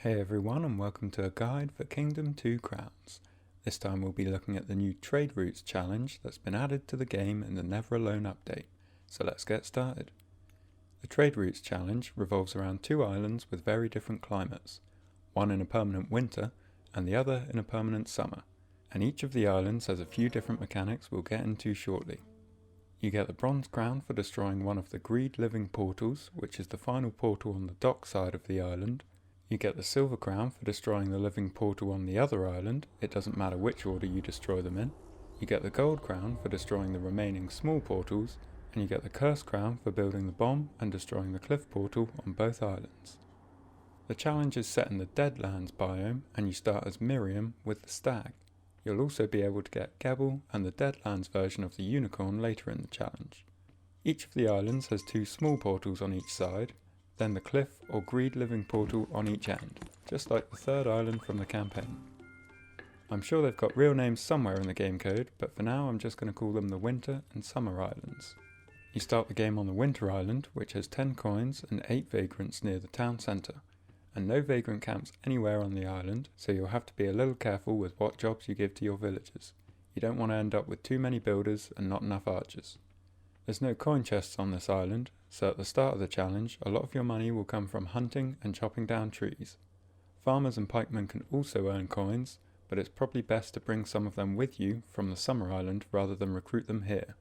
Hey everyone, and welcome to a guide for Kingdom 2 Crowns. This time we'll be looking at the new Trade Routes challenge that's been added to the game in the Never Alone update. So let's get started. The Trade Routes challenge revolves around two islands with very different climates, one in a permanent winter and the other in a permanent summer, and each of the islands has a few different mechanics we'll get into shortly. You get the Bronze Crown for destroying one of the Greed Living portals, which is the final portal on the dock side of the island. You get the Silver Crown for destroying the living portal on the other island, it doesn't matter which order you destroy them in. You get the Gold Crown for destroying the remaining small portals, and you get the Curse Crown for building the bomb and destroying the cliff portal on both islands. The challenge is set in the Deadlands biome, and you start as Miriam with the Stag. You'll also be able to get Gebel and the Deadlands version of the Unicorn later in the challenge. Each of the islands has two small portals on each side, then the cliff or greed living portal on each end, just like the third island from the campaign. I'm sure they've got real names somewhere in the game code, but for now I'm just going to call them the Winter and Summer Islands. You start the game on the Winter Island, which has 10 coins and 8 vagrants near the town centre, and no vagrant camps anywhere on the island, so you'll have to be a little careful with what jobs you give to your villagers. You don't want to end up with too many builders and not enough archers. There's no coin chests on this island, so at the start of the challenge, a lot of your money will come from hunting and chopping down trees. Farmers and pikemen can also earn coins, but it's probably best to bring some of them with you from the Summer Island rather than recruit them here.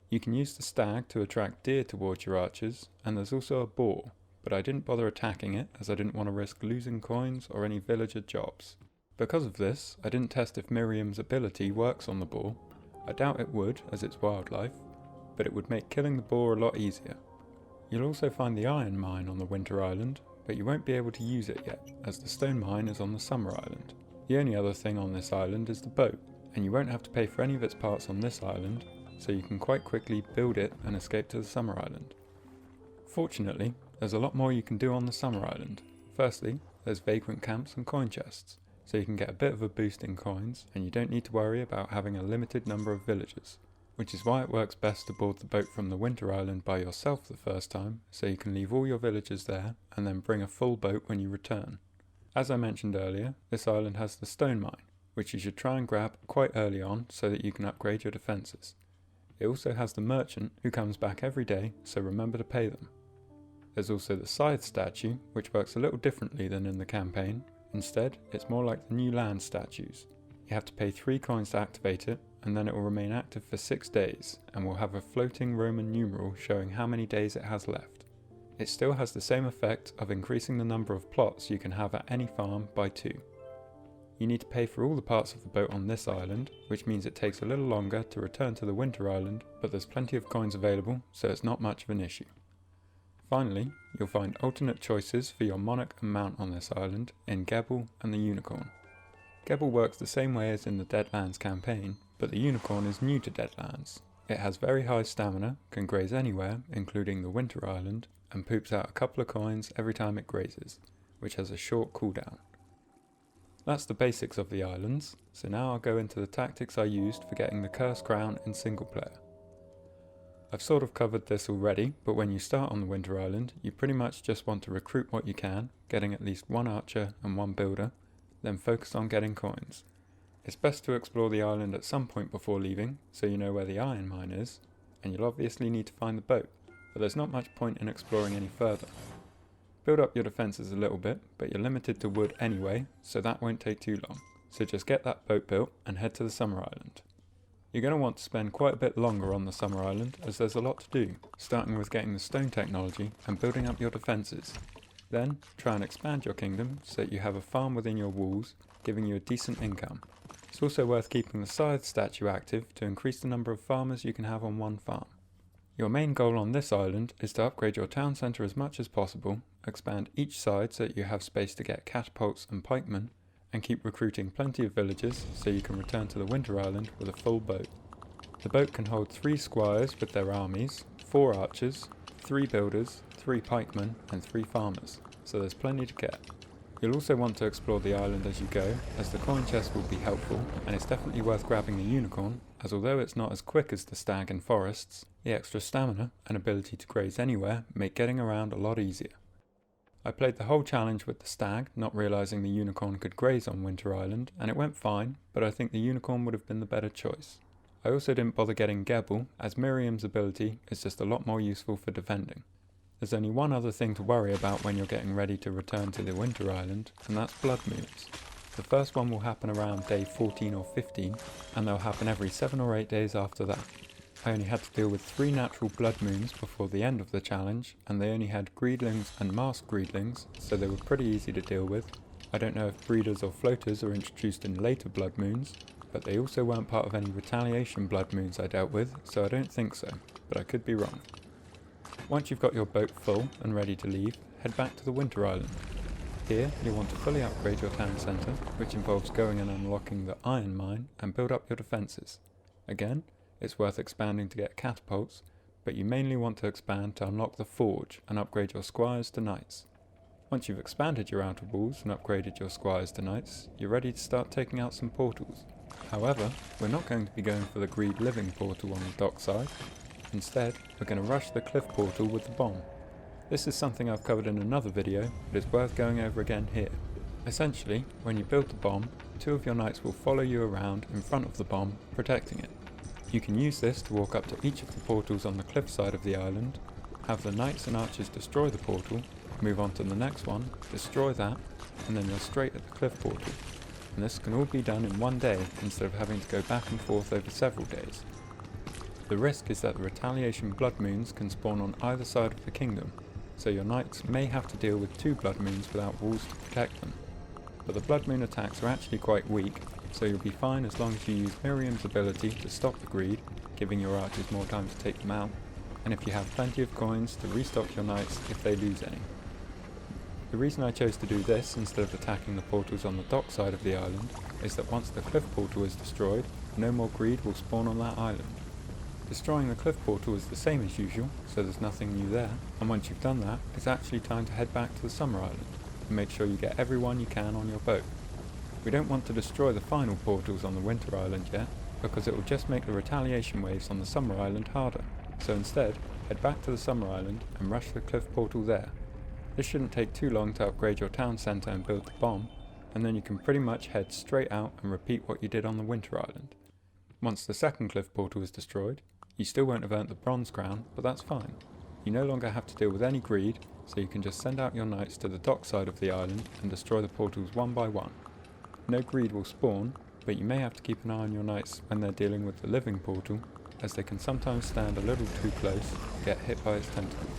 You can use the stag to attract deer towards your archers, and there's also a boar, but I didn't bother attacking it as I didn't want to risk losing coins or any villager jobs. Because of this, I didn't test if Miriam's ability works on the boar. I doubt it would, as it's wildlife, but it would make killing the boar a lot easier. You'll also find the iron mine on the Winter Island, but you won't be able to use it yet, as the stone mine is on the Summer Island. The only other thing on this island is the boat, and you won't have to pay for any of its parts on this island, so you can quite quickly build it and escape to the Summer Island. Fortunately, there's a lot more you can do on the Summer Island. Firstly, there's vagrant camps and coin chests, so you can get a bit of a boost in coins, and you don't need to worry about having a limited number of villagers, which is why it works best to board the boat from the Winter Island by yourself the first time, so you can leave all your villagers there and then bring a full boat when you return. As I mentioned earlier, this island has the stone mine, which you should try and grab quite early on so that you can upgrade your defences. It also has the merchant who comes back every day, so remember to pay them. There's also the scythe statue, which works a little differently than in the campaign. Instead, it's more like the new land statues. You have to pay 3 coins to activate it, and then it will remain active for 6 days, and will have a floating Roman numeral showing how many days it has left. It still has the same effect of increasing the number of plots you can have at any farm by 2. You need to pay for all the parts of the boat on this island, which means it takes a little longer to return to the Winter Island, but there's plenty of coins available, so it's not much of an issue. Finally, you'll find alternate choices for your monarch and mount on this island in Gebel and the Unicorn. Gebel works the same way as in the Deadlands campaign, but the Unicorn is new to Deadlands. It has very high stamina, can graze anywhere, including the Winter Island, and poops out a couple of coins every time it grazes, which has a short cooldown. That's the basics of the islands, so now I'll go into the tactics I used for getting the Curse Crown in single player. I've sort of covered this already, but when you start on the Winter Island, you pretty much just want to recruit what you can, getting at least 1 archer and 1 builder, then focus on getting coins. It's best to explore the island at some point before leaving, so you know where the iron mine is, and you'll obviously need to find the boat, but there's not much point in exploring any further. Build up your defences a little bit, but you're limited to wood anyway, so that won't take too long. So just get that boat built and head to the Summer Island. You're going to want to spend quite a bit longer on the Summer Island, as there's a lot to do, starting with getting the stone technology and building up your defences. Then, try and expand your kingdom so that you have a farm within your walls, giving you a decent income. It's also worth keeping the scythe statue active to increase the number of farmers you can have on one farm. Your main goal on this island is to upgrade your town centre as much as possible, expand each side so that you have space to get catapults and pikemen, and keep recruiting plenty of villagers so you can return to the Winter Island with a full boat. The boat can hold 3 squires with their armies, 4 archers, 3 builders, 3 pikemen and 3 farmers, so there's plenty to get. You'll also want to explore the island as you go, as the coin chest will be helpful, and it's definitely worth grabbing the Unicorn, as although it's not as quick as the stag in forests, the extra stamina and ability to graze anywhere make getting around a lot easier. I played the whole challenge with the stag, not realising the unicorn could graze on Winter Island, and it went fine, but I think the unicorn would have been the better choice. I also didn't bother getting Gebel, as Miriam's ability is just a lot more useful for defending. There's only one other thing to worry about when you're getting ready to return to the Winter Island, and that's blood moons. The first one will happen around day 14 or 15, and they'll happen every 7 or 8 days after that. I only had to deal with 3 natural blood moons before the end of the challenge, and they only had greedlings and masked greedlings, so they were pretty easy to deal with. I don't know if breeders or floaters are introduced in later blood moons, but they also weren't part of any retaliation blood moons I dealt with, so I don't think so, but I could be wrong. Once you've got your boat full and ready to leave, head back to the Winter Island. Here, you'll want to fully upgrade your town centre, which involves going and unlocking the iron mine and build up your defences. Again, it's worth expanding to get catapults, but you mainly want to expand to unlock the forge and upgrade your squires to knights. Once you've expanded your outer walls and upgraded your squires to knights, you're ready to start taking out some portals. However, we're not going to be going for the Greed Living portal on the dock side. Instead, we're going to rush the cliff portal with the bomb. This is something I've covered in another video, but it's worth going over again here. Essentially, when you build the bomb, 2 of your knights will follow you around in front of the bomb, protecting it. You can use this to walk up to each of the portals on the cliff side of the island, have the knights and archers destroy the portal, move on to the next one, destroy that, and then you're straight at the cliff portal. And this can all be done in one day instead of having to go back and forth over several days. The risk is that the retaliation blood moons can spawn on either side of the kingdom, so your knights may have to deal with 2 blood moons without walls to protect them. But the blood moon attacks are actually quite weak, so you'll be fine as long as you use Miriam's ability to stop the greed, giving your archers more time to take them out, and if you have plenty of coins to restock your knights if they lose any. The reason I chose to do this instead of attacking the portals on the dock side of the island is that once the cliff portal is destroyed, no more greed will spawn on that island. Destroying the cliff portal is the same as usual, so there's nothing new there, and once you've done that, it's actually time to head back to the Summer Island, and make sure you get everyone you can on your boat. We don't want to destroy the final portals on the Winter Island yet, because it will just make the retaliation waves on the Summer Island harder, so instead, head back to the Summer Island and rush the cliff portal there. This shouldn't take too long to upgrade your town centre and build the bomb, and then you can pretty much head straight out and repeat what you did on the Winter Island. Once the second cliff portal is destroyed, you still won't have earned the bronze crown, but that's fine. You no longer have to deal with any greed, so you can just send out your knights to the dock side of the island and destroy the portals one by one. No greed will spawn, but you may have to keep an eye on your knights when they're dealing with the living portal, as they can sometimes stand a little too close and get hit by its tentacles.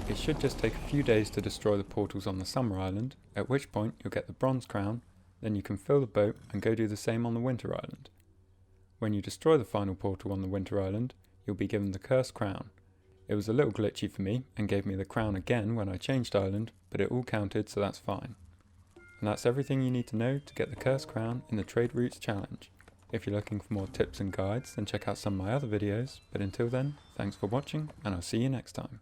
It should just take a few days to destroy the portals on the Summer Island, at which point you'll get the bronze crown, then you can fill the boat and go do the same on the Winter Island. When you destroy the final portal on the Winter Island, you'll be given the cursed crown. It was a little glitchy for me and gave me the crown again when I changed island, but it all counted, so that's fine. And that's everything you need to know to get the cursed crown in the Trade Routes Challenge. If you're looking for more tips and guides, then check out some of my other videos, but until then, thanks for watching and I'll see you next time.